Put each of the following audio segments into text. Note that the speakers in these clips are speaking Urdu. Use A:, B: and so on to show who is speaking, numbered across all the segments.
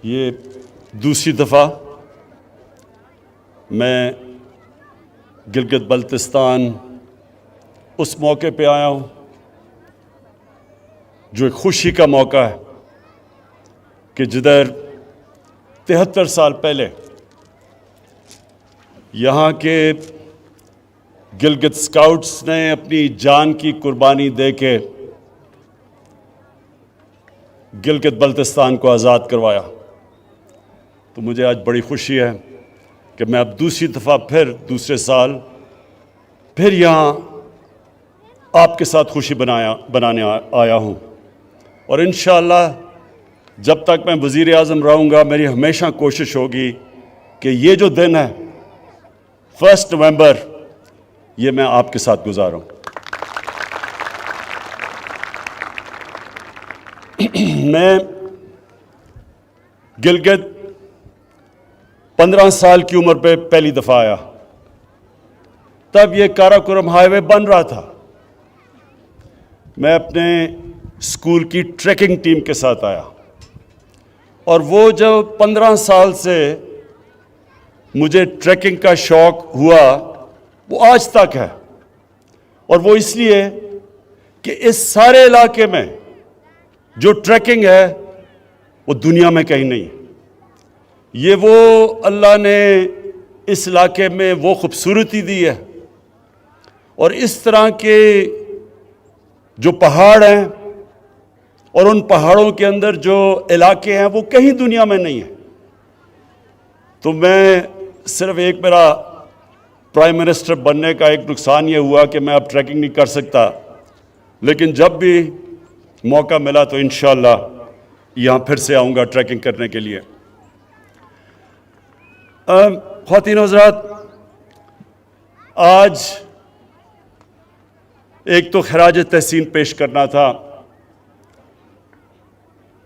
A: یہ دوسری دفعہ میں گلگت بلتستان اس موقع پہ آیا ہوں جو ایک خوشی کا موقع ہے کہ جدھر 73 سال پہلے یہاں کے گلگت اسکاؤٹس نے اپنی جان کی قربانی دے کے گلگت بلتستان کو آزاد کروایا. تو مجھے آج بڑی خوشی ہے کہ میں اب دوسری دفعہ دوسرے سال پھر یہاں آپ کے ساتھ خوشی بنانے آیا ہوں. اور انشاءاللہ جب تک میں وزیر اعظم رہوں گا میری ہمیشہ کوشش ہوگی کہ یہ جو دن ہے 1 نومبر یہ میں آپ کے ساتھ گزاروں. میں گلگت 15 سال کی عمر پہ پہلی دفعہ آیا. تب یہ کاراکورم ہائی وے بن رہا تھا. میں اپنے اسکول کی ٹریکنگ ٹیم کے ساتھ آیا اور وہ جو 15 سال سے مجھے ٹریکنگ کا شوق ہوا وہ آج تک ہے. اور وہ اس لیے کہ اس سارے علاقے میں جو ٹریکنگ ہے وہ دنیا میں کہیں نہیں. یہ وہ اللہ نے اس علاقے میں وہ خوبصورتی دی ہے اور اس طرح کے جو پہاڑ ہیں اور ان پہاڑوں کے اندر جو علاقے ہیں وہ کہیں دنیا میں نہیں ہیں. تو میں صرف ایک میرا پرائم منسٹر بننے کا ایک نقصان یہ ہوا کہ میں اب ٹریکنگ نہیں کر سکتا, لیکن جب بھی موقع ملا تو انشاءاللہ یہاں پھر سے آؤں گا ٹریکنگ کرنے کے لیے. خواتین و حضرات, آج ایک تو خراج تحسین پیش کرنا تھا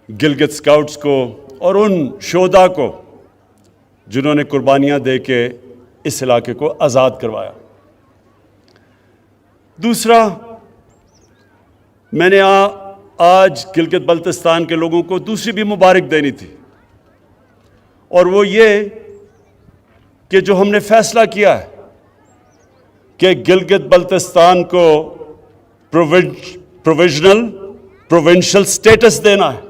A: گلگت اسکاؤٹس کو اور ان شہداء کو جنہوں نے قربانیاں دے کے اس علاقے کو آزاد کروایا. دوسرا, میں نے آج گلگت بلتستان کے لوگوں کو دوسری بھی مبارک دینی تھی, اور وہ یہ کہ جو ہم نے فیصلہ کیا ہے کہ گلگت بلتستان کو پروونشل سٹیٹس دینا ہے,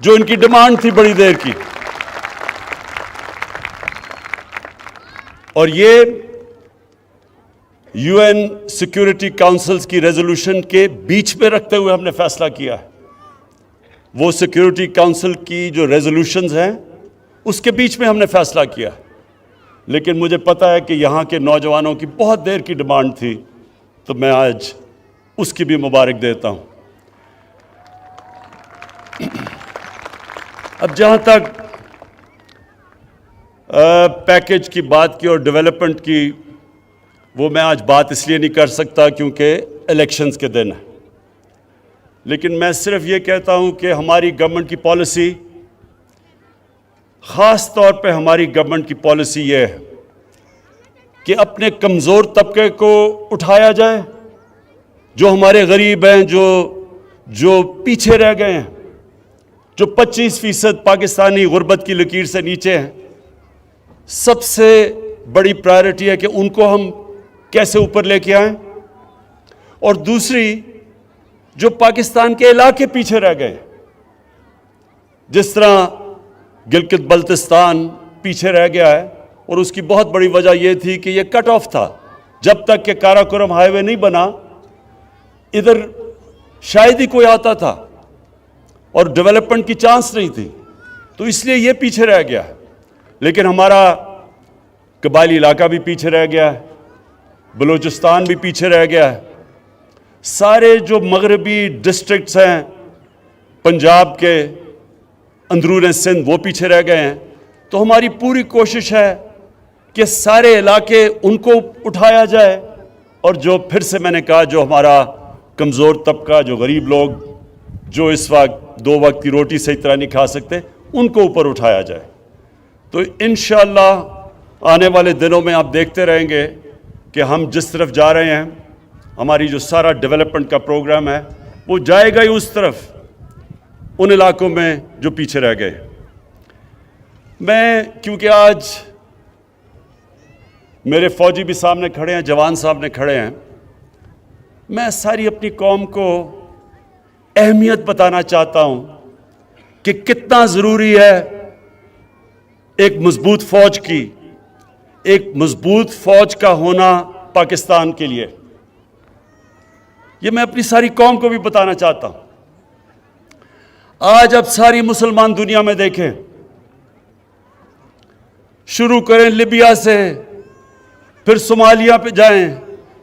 A: جو ان کی ڈیمانڈ تھی بڑی دیر کی, اور یہ یو این سیکیورٹی کاؤنسلز کی ریزولوشن کے بیچ میں رکھتے ہوئے ہم نے فیصلہ کیا ہے. وہ سیکیورٹی کاؤنسل کی جو ریزولوشنز ہیں اس کے بیچ میں ہم نے فیصلہ کیا ہے, لیکن مجھے پتہ ہے کہ یہاں کے نوجوانوں کی بہت دیر کی ڈیمانڈ تھی, تو میں آج اس کی بھی مبارک دیتا ہوں. اب جہاں تک پیکج کی بات کی اور ڈیولپمنٹ کی, وہ میں آج بات اس لیے نہیں کر سکتا کیونکہ الیکشنز کے دن ہیں, لیکن میں صرف یہ کہتا ہوں کہ ہماری گورنمنٹ کی پالیسی, خاص طور پہ ہماری گورنمنٹ کی پالیسی یہ ہے کہ اپنے کمزور طبقے کو اٹھایا جائے, جو ہمارے غریب ہیں, جو پیچھے رہ گئے ہیں, جو 25% پاکستانی غربت کی لکیر سے نیچے ہیں. سب سے بڑی پرائرٹی ہے کہ ان کو ہم کیسے اوپر لے کے آئیں. اور دوسری, جو پاکستان کے علاقے پیچھے رہ گئے, جس طرح گلگت بلتستان پیچھے رہ گیا ہے, اور اس کی بہت بڑی وجہ یہ تھی کہ یہ کٹ آف تھا. جب تک کہ کاراکورم ہائی وے نہیں بنا ادھر شاید ہی کوئی آتا تھا اور ڈیولپمنٹ کی چانس نہیں تھی, تو اس لیے یہ پیچھے رہ گیا. لیکن ہمارا قبائلی علاقہ بھی پیچھے رہ گیا ہے, بلوچستان بھی پیچھے رہ گیا ہے, سارے جو مغربی ڈسٹرکٹس ہیں پنجاب کے اندرون سندھ وہ پیچھے رہ گئے ہیں. تو ہماری پوری کوشش ہے کہ سارے علاقے ان کو اٹھایا جائے, اور جو پھر سے میں نے کہا جو ہمارا کمزور طبقہ, جو غریب لوگ, جو اس وقت 2 وقت کی روٹی صحیح طرح نہیں کھا سکتے, ان کو اوپر اٹھایا جائے. تو انشاءاللہ آنے والے دنوں میں آپ دیکھتے رہیں گے کہ ہم جس طرف جا رہے ہیں, ہماری جو سارا ڈیولپمنٹ کا پروگرام ہے وہ جائے گا ہی اس طرف, ان علاقوں میں جو پیچھے رہ گئے. میں کیونکہ آج میرے فوجی بھی سامنے کھڑے ہیں، جوان سامنے کھڑے ہیں، میں ساری اپنی قوم کو اہمیت بتانا چاہتا ہوں کہ کتنا ضروری ہے ایک مضبوط فوج کی، ایک مضبوط فوج کا ہونا پاکستان کے لیے۔ یہ میں اپنی ساری قوم کو بھی بتانا چاہتا ہوں۔ آج اب ساری مسلمان دنیا میں دیکھیں، شروع کریں لیبیا سے، پھر صومالیہ پہ جائیں،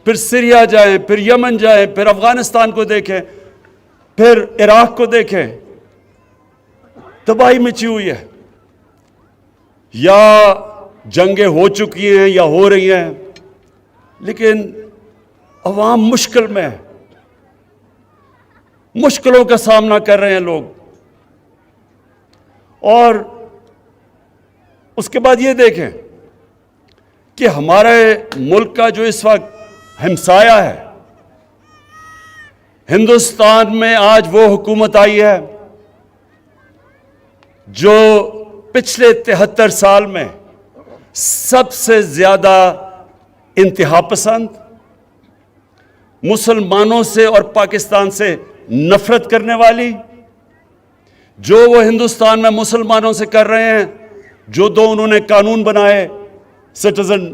A: پھر سیریا جائیں، پھر یمن جائیں، پھر افغانستان کو دیکھیں، پھر عراق کو دیکھیں، تباہی مچی ہوئی ہے، یا جنگیں ہو چکی ہیں یا ہو رہی ہیں، لیکن عوام مشکل میں ہے، مشکلوں کا سامنا کر رہے ہیں لوگ۔ اور اس کے بعد یہ دیکھیں کہ ہمارے ملک کا جو اس وقت ہمسایہ ہے، ہندوستان میں آج وہ حکومت آئی ہے جو پچھلے 73 سال میں سب سے زیادہ انتہا پسند، مسلمانوں سے اور پاکستان سے نفرت کرنے والی، جو وہ ہندوستان میں مسلمانوں سے کر رہے ہیں، جو دو انہوں نے قانون بنائے، سٹیزن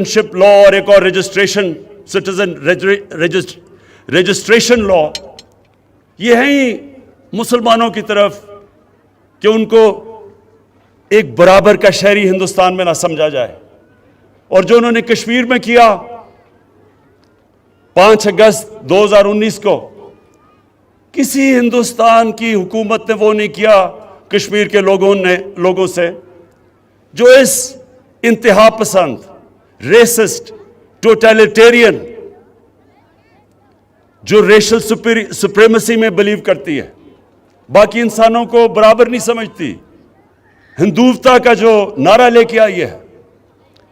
A: شپ لا اور ایک اور رجسٹریشن لا، یہ ہیں ہی مسلمانوں کی طرف کہ ان کو ایک برابر کا شہری ہندوستان میں نہ سمجھا جائے۔ اور جو انہوں نے کشمیر میں کیا 5 اگست 2019 کو، کسی ہندوستان کی حکومت نے وہ نہیں کیا کشمیر کے لوگوں سے جو اس انتہا پسند، ریسسٹ، ٹوٹیلیٹیرین، جو ریشل سپریمیسی میں بلیو کرتی ہے، باقی انسانوں کو برابر نہیں سمجھتی، ہندوتا کا جو نعرہ لے کے آئی ہے،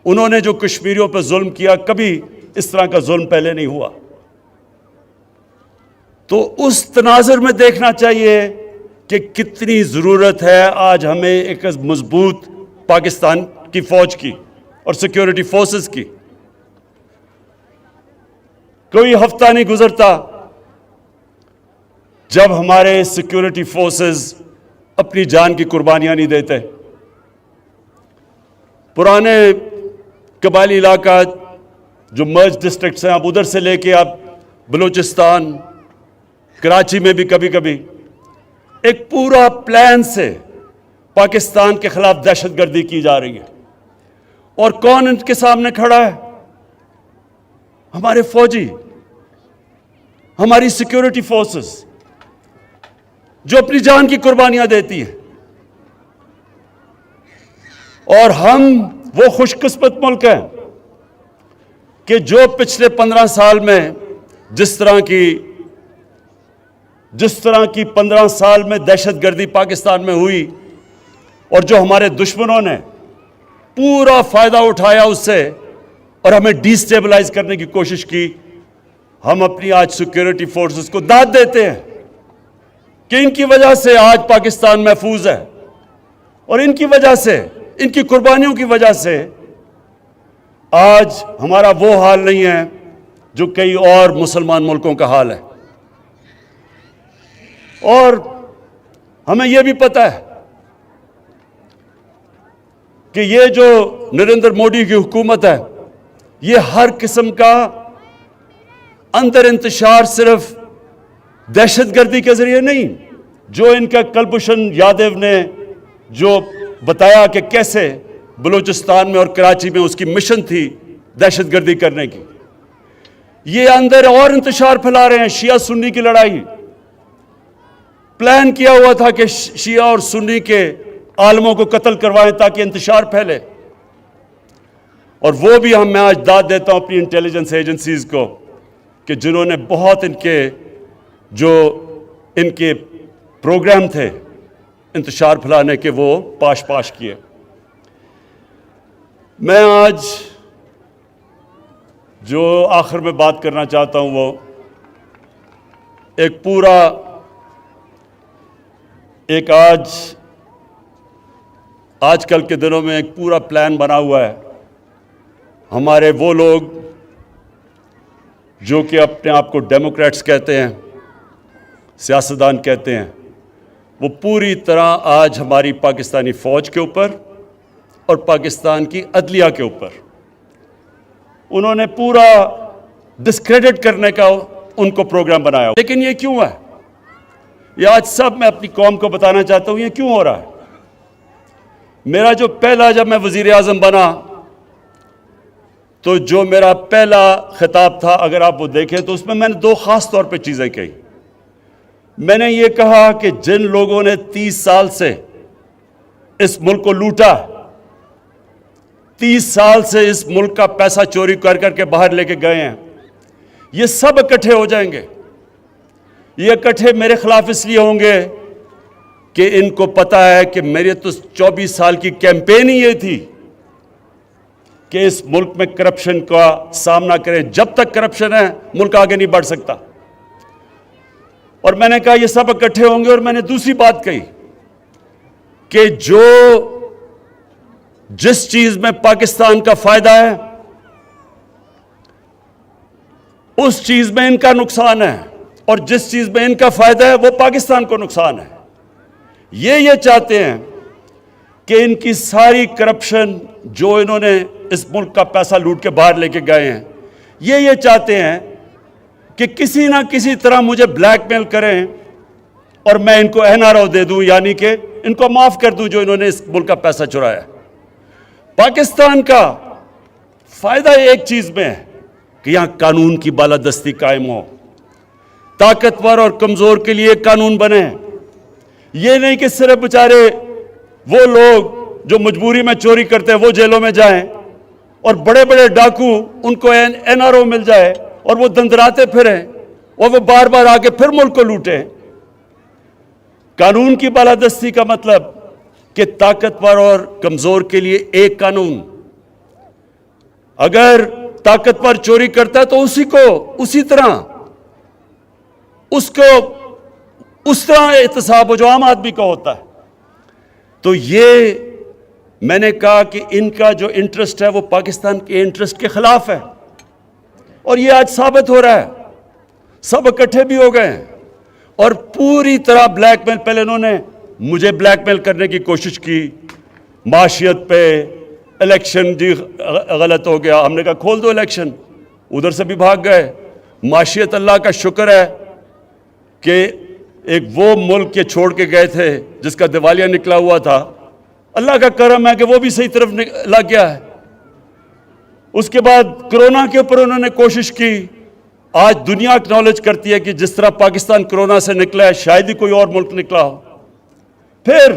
A: انہوں نے جو کشمیریوں پہ ظلم کیا، کبھی اس طرح کا ظلم پہلے نہیں ہوا۔ تو اس تناظر میں دیکھنا چاہیے کہ کتنی ضرورت ہے آج ہمیں ایک مضبوط پاکستان کی فوج کی اور سیکیورٹی فورسز کی۔ کوئی ہفتہ نہیں گزرتا جب ہمارے سیکیورٹی فورسز اپنی جان کی قربانیاں نہیں دیتے۔ پرانے قبائلی علاقہ جو مرج ڈسٹرکٹس ہیں، اب ادھر سے لے کے اب بلوچستان، کراچی میں بھی کبھی کبھی ایک پورا پلان سے پاکستان کے خلاف دہشت گردی کی جا رہی ہے۔ اور کون ان کے سامنے کھڑا ہے؟ ہمارے فوجی، ہماری سیکیورٹی فورسز، جو اپنی جان کی قربانیاں دیتی ہیں۔ اور ہم وہ خوش قسمت ملک ہیں کہ جو پچھلے 15 سال میں جس طرح کی 15 سال میں دہشت گردی پاکستان میں ہوئی، اور جو ہمارے دشمنوں نے پورا فائدہ اٹھایا اس سے اور ہمیں ڈی سٹیبلائز کرنے کی کوشش کی، ہم اپنی آج سیکیورٹی فورسز کو داد دیتے ہیں کہ ان کی وجہ سے آج پاکستان محفوظ ہے، اور ان کی وجہ سے، ان کی قربانیوں کی وجہ سے آج ہمارا وہ حال نہیں ہے جو کئی اور مسلمان ملکوں کا حال ہے۔ اور ہمیں یہ بھی پتہ ہے کہ یہ جو نریندر مودی کی حکومت ہے، یہ ہر قسم کا اندر انتشار صرف دہشت گردی کے ذریعے نہیں، جو ان کا کلبھوشن یادو نے جو بتایا کہ کیسے بلوچستان میں اور کراچی میں اس کی مشن تھی دہشت گردی کرنے کی، یہ اندر اور انتشار پھیلا رہے ہیں۔ شیعہ سنی کی لڑائی پلان کیا ہوا تھا کہ شیعہ اور سنی کے عالموں کو قتل کروائیں تاکہ انتشار پھیلے، اور وہ بھی میں آج داد دیتا ہوں اپنی انٹیلیجنس ایجنسیز کو کہ جنہوں نے بہت ان کے پروگرام تھے انتشار پھیلانے کے، وہ پاش کیے۔ میں آج جو آخر میں بات کرنا چاہتا ہوں وہ ایک آج آج کل کے دنوں میں ایک پورا پلان بنا ہوا ہے. ہمارے وہ لوگ جو کہ اپنے آپ کو ڈیموکریٹس کہتے ہیں, سیاستدان کہتے ہیں, وہ پوری طرح آج ہماری پاکستانی فوج کے اوپر اور پاکستان کی عدلیہ کے اوپر انہوں نے پورا ڈسکریڈٹ کرنے کا ان کو پروگرام بنایا. لیکن یہ کیوں ہے؟ یہ آج سب میں اپنی قوم کو بتانا چاہتا ہوں یہ کیوں ہو رہا ہے. میرا جو پہلا جب میں وزیر اعظم بنا تو جو میرا پہلا خطاب تھا, اگر آپ وہ دیکھیں تو اس میں نے دو خاص طور پہ چیزیں کہی. میں نے یہ کہا کہ جن لوگوں نے 30 سال سے اس ملک کو لوٹا, 30 سال سے اس ملک کا پیسہ چوری کر کر کے باہر لے کے گئے ہیں, یہ سب اکٹھے ہو جائیں گے. یہ اکٹھے میرے خلاف اس لیے ہوں گے کہ ان کو پتا ہے کہ میرے تو 24 سال کی کیمپین ہی یہ تھی کہ اس ملک میں کرپشن کا سامنا کریں. جب تک کرپشن ہے ملک آگے نہیں بڑھ سکتا. اور میں نے کہا یہ سب اکٹھے ہوں گے. اور میں نے دوسری بات کہی کہ جس چیز میں پاکستان کا فائدہ ہے اس چیز میں ان کا نقصان ہے, اور جس چیز میں ان کا فائدہ ہے وہ پاکستان کو نقصان ہے. یہ چاہتے ہیں کہ ان کی ساری کرپشن جو انہوں نے اس ملک کا پیسہ لوٹ کے باہر لے کے گئے ہیں, یہ چاہتے ہیں کہ کسی نہ کسی طرح مجھے بلیک میل کریں اور میں ان کو NRO دے دوں, یعنی کہ ان کو معاف کر دوں جو انہوں نے اس ملک کا پیسہ چرایا. پاکستان کا فائدہ ایک چیز میں ہے کہ یہاں قانون کی بالادستی قائم ہو, طاقتور اور کمزور کے لیے قانون بنے. یہ نہیں کہ صرف بیچارے وہ لوگ جو مجبوری میں چوری کرتے ہیں وہ جیلوں میں جائیں اور بڑے بڑے ڈاکو ان کو NRO مل جائے اور وہ دندراتے پھریں اور وہ بار بار آ کے پھر ملک کو لوٹیں. قانون کی بالادستی کا مطلب کہ طاقتور اور کمزور کے لیے ایک قانون. اگر طاقتور چوری کرتا ہے تو اسی طرح احتساب ہو جو عام آدمی کا ہوتا ہے. تو یہ میں نے کہا کہ ان کا جو انٹرسٹ ہے وہ پاکستان کے انٹرسٹ کے خلاف ہے, اور یہ آج ثابت ہو رہا ہے. سب اکٹھے بھی ہو گئے ہیں اور پوری طرح بلیک میل. پہلے انہوں نے مجھے بلیک میل کرنے کی کوشش کی معاشیت پہ, الیکشن جی غلط ہو گیا, ہم نے کہا کھول دو الیکشن, ادھر سے بھی بھاگ گئے. معاشیت اللہ کا شکر ہے کہ ایک وہ ملک کے چھوڑ کے گئے تھے جس کا دیوالیہ نکلا ہوا تھا, اللہ کا کرم ہے کہ وہ بھی صحیح طرف لگ گیا ہے. اس کے بعد کرونا کے اوپر انہوں نے کوشش کی. آج دنیا اکنالج کرتی ہے کہ جس طرح پاکستان کرونا سے نکلا ہے شاید ہی کوئی اور ملک نکلا ہو. پھر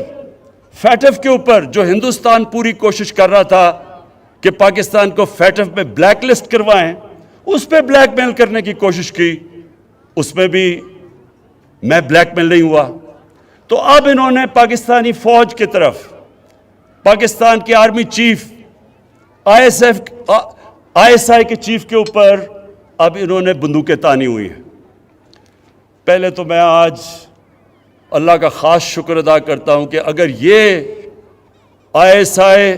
A: فیٹف کے اوپر جو ہندوستان پوری کوشش کر رہا تھا کہ پاکستان کو فیٹف میں بلیک لسٹ کروائیں, اس پہ بلیک میل کرنے کی کوشش کی, اس میں بھی میں بلیک میل نہیں ہوا. تو اب انہوں نے پاکستانی فوج کی طرف, پاکستان کے آرمی چیف, ISI کے چیف کے اوپر اب انہوں نے بندوقیں تانی ہوئی ہیں. پہلے تو میں آج اللہ کا خاص شکر ادا کرتا ہوں کہ اگر یہ ISI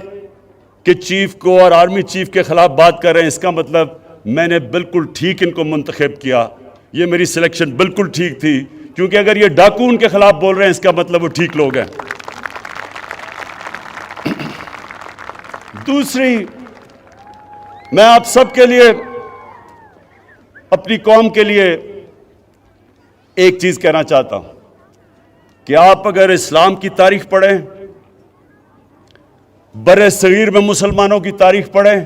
A: کے چیف کو اور آرمی چیف کے خلاف بات کر رہے ہیں, اس کا مطلب میں نے بالکل ٹھیک ان کو منتخب کیا. یہ میری سلیکشن بالکل ٹھیک تھی, کیونکہ اگر یہ ڈاکو ان کے خلاف بول رہے ہیں اس کا مطلب وہ ٹھیک لوگ ہیں. دوسری, میں آپ سب کے لیے, اپنی قوم کے لیے ایک چیز کہنا چاہتا ہوں کہ آپ اگر اسلام کی تاریخ پڑھیں, بر صغیر میں مسلمانوں کی تاریخ پڑھیں,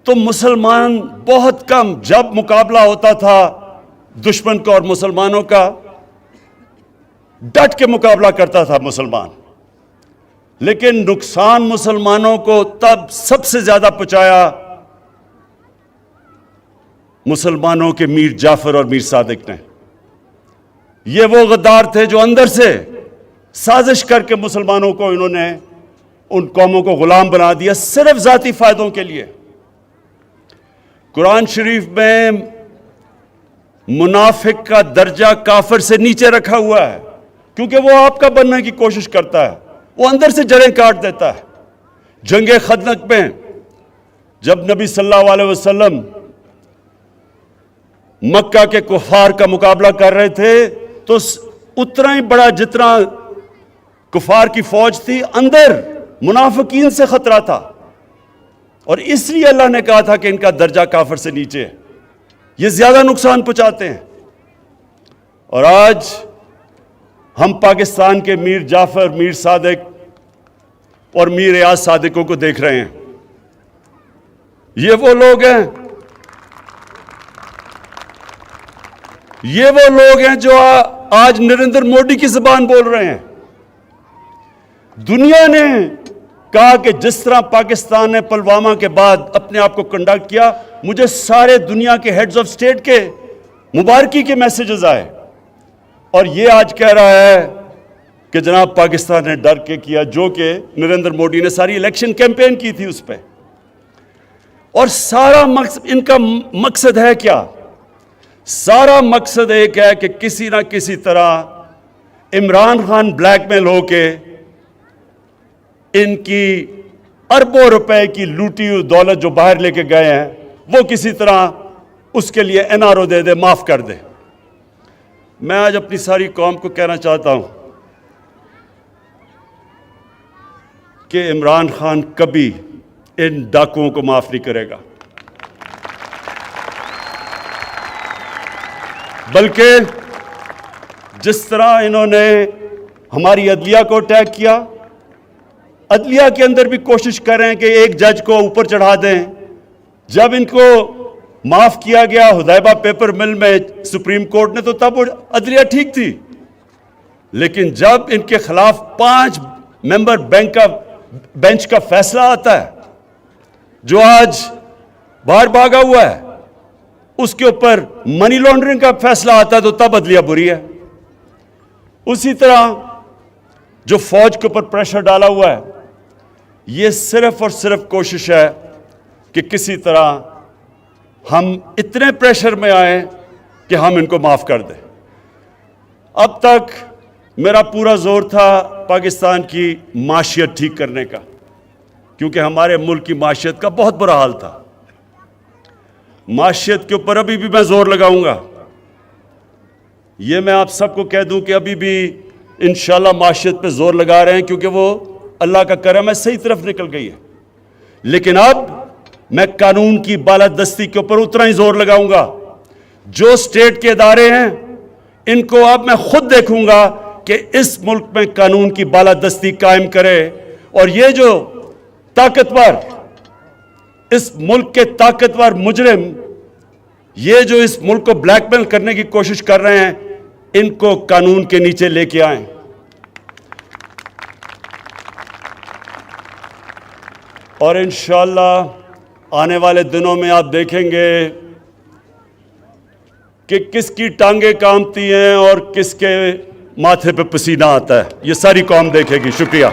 A: تو مسلمان بہت کم, جب مقابلہ ہوتا تھا دشمن کا اور مسلمانوں کا, ڈٹ کے مقابلہ کرتا تھا مسلمان. لیکن نقصان مسلمانوں کو تب سب سے زیادہ پہنچایا مسلمانوں کے میر جعفر اور میر صادق نے. یہ وہ غدار تھے جو اندر سے سازش کر کے مسلمانوں کو انہوں نے ان قوموں کو غلام بنا دیا صرف ذاتی فائدوں کے لیے. قرآن شریف میں منافق کا درجہ کافر سے نیچے رکھا ہوا ہے, کیونکہ وہ آپ کا بننے کی کوشش کرتا ہے, وہ اندر سے جڑیں کاٹ دیتا ہے. جنگ خندق میں جب نبی صلی اللہ علیہ وسلم مکہ کے کفار کا مقابلہ کر رہے تھے تو اتنا ہی بڑا جتنا کفار کی فوج تھی اندر منافقین سے خطرہ تھا، اور اس لیے اللہ نے کہا تھا کہ ان کا درجہ کافر سے نیچے ہے، یہ زیادہ نقصان پہنچاتے ہیں. اور آج ہم پاکستان کے میر جعفر، میر صادق اور میر ریاض صادقوں کو دیکھ رہے ہیں. یہ وہ لوگ ہیں جو آج نریندر مودی کی زبان بول رہے ہیں. دنیا نے کہا کہ جس طرح پاکستان نے پلوامہ کے بعد اپنے آپ کو کنڈکٹ کیا، مجھے سارے دنیا کے ہیڈز آف سٹیٹ کے مبارکی کے میسیجز آئے، اور یہ آج کہہ رہا ہے کہ جناب پاکستان نے ڈر کے کیا، جو کہ نریندر مودی نے ساری الیکشن کیمپین کی تھی اس پہ. اور سارا مقصد ان کا مقصد ہے کیا؟ سارا مقصد ایک ہے کہ کسی نہ کسی طرح عمران خان بلیک میل ہو کے ان کی اربوں روپے کی لوٹی ہوئی دولت جو باہر لے کے گئے ہیں وہ کسی طرح اس کے لیے NRO دے دے، معاف کر دے. میں آج اپنی ساری قوم کو کہنا چاہتا ہوں کہ عمران خان کبھی ان ڈاکوؤں کو معاف نہیں کرے گا، بلکہ جس طرح انہوں نے ہماری عدلیہ کو اٹیک کیا، عدلیہ کے اندر بھی کوشش کریں کہ ایک جج کو اوپر چڑھا دیں. جب ان کو معاف کیا گیا حدیبہ پیپر مل میں سپریم کورٹ نے، تو تب وہ عدلیہ ٹھیک تھی، لیکن جب ان کے خلاف 5 ممبر بینچ کا فیصلہ آتا ہے جو آج باہر بھاگا ہوا ہے، اس کے اوپر منی لانڈرنگ کا فیصلہ آتا ہے، تو تب عدلیہ بری ہے. اسی طرح جو فوج کے اوپر پریشر ڈالا ہوا ہے، یہ صرف اور صرف کوشش ہے کہ کسی طرح ہم اتنے پریشر میں آئیں کہ ہم ان کو معاف کر دیں. اب تک میرا پورا زور تھا پاکستان کی معیشت ٹھیک کرنے کا، کیونکہ ہمارے ملک کی معیشت کا بہت برا حال تھا. معیشت کے اوپر ابھی بھی میں زور لگاؤں گا. یہ میں آپ سب کو کہہ دوں کہ ابھی بھی انشاءاللہ معیشت پہ زور لگا رہے ہیں، کیونکہ وہ اللہ کا کرم ہے صحیح طرف نکل گئی ہے. لیکن اب میں قانون کی بالادستی کے اوپر اتنا ہی زور لگاؤں گا. جو سٹیٹ کے ادارے ہیں ان کو اب میں خود دیکھوں گا کہ اس ملک میں قانون کی بالادستی قائم کرے، اور یہ جو طاقتور، اس ملک کے طاقتور مجرم، یہ جو اس ملک کو بلیک میل کرنے کی کوشش کر رہے ہیں، ان کو قانون کے نیچے لے کے آئیں. اور انشاءاللہ آنے والے دنوں میں آپ دیکھیں گے کہ کس کی ٹانگیں کامتی ہیں اور کس کے ماتھے پہ پسینہ آتا ہے. یہ ساری قوم دیکھے گی. شکریہ.